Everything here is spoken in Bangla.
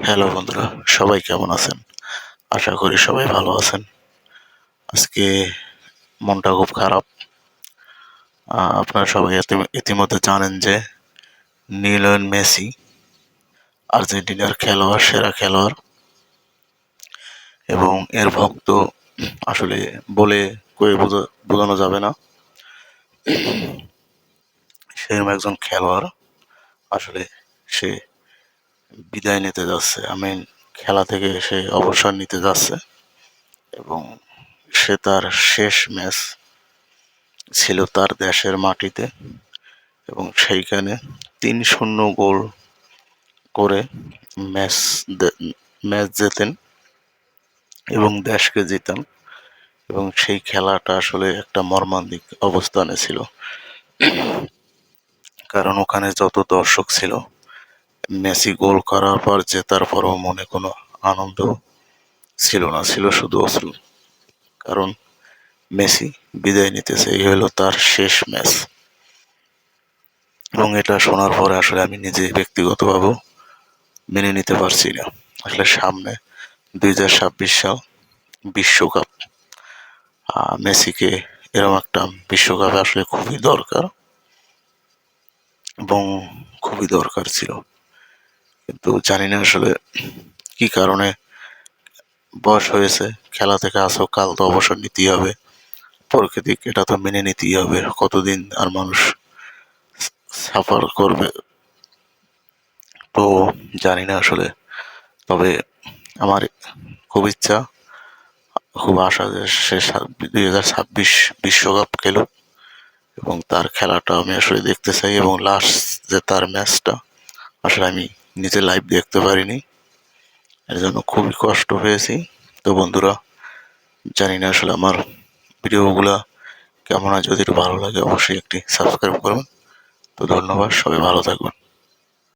হ্যালো বন্ধুরা, সবাই কেমন আছেন? আশা করি সবাই ভালো আছেন। আজকে মনটা খুব খারাপ। আপনারা সবাই ইতিমধ্যে জানেন যে লিওনেল মেসি আর্জেন্টিনার খেলোয়াড়, সেরা খেলোয়াড় এবং এর ভক্ত আসলে বলে কয়ে বোঝানো যাবে না। সেরকম একজন খেলোয়াড় আসলে সে বিদায় নিতে যাচ্ছে। খেলা থেকে সে অবসর নিতে যাচ্ছে এবং সে তার শেষ ম্যাচ ছিল তার দেশের মাটিতে এবং সেইখানে ৩-০ গোল করে ম্যাচ ম্যাচ জেতেন এবং দেশকে জিতান এবং সেই খেলাটা আসলে একটা মর্মান্তিক অবস্থানে ছিল। কারণ ওখানে যত দর্শক ছিল, মেসি গোল করার পর জেতার পরও মনে কোনো আনন্দ ছিল না, ছিল শুধু অশ্রু। কারণ মেসি বিদায় নিতেছে, এই হলো তার শেষ ম্যাচ। এবং এটা শোনার পরে আসলে আমি নিজে ব্যক্তিগতভাবেও মেনে নিতে পারছি না। আসলে সামনে 2026 সাল বিশ্বকাপ। মেসিকে এরকম একটা বিশ্বকাপে আসলে খুবই দরকার এবং খুবই দরকার ছিল। কিন্তু জানি না আসলে কি কারণে বয়স হয়েছে, খেলা থেকে আসো, কাল তো অবসর নিতেই হবে। প্রকৃতিক এটা তো মেনে নিতেই হবে। কতদিন আর মানুষ সাফার করবে? তো জানি না আসলে। তবে আমার খুব ইচ্ছা, খুব আশা যে সে 2026 বিশ্বকাপ খেলুক এবং তার খেলাটা আমি আসলে দেখতে চাই এবং লাস্ট যে তার ম্যাচটা আসলে আমি নিজে লাইভ দেখতে পারিনি, এর জন্য খুবই কষ্ট পেয়েছি। তো বন্ধুরা, জানি না আসলে আমার ভিডিওগুলা কেমন হয়, যদি একটু ভালো লাগে অবশ্যই একটি সাবস্ক্রাইব করবেন। তো ধন্যবাদ, সবাই ভালো থাকবেন।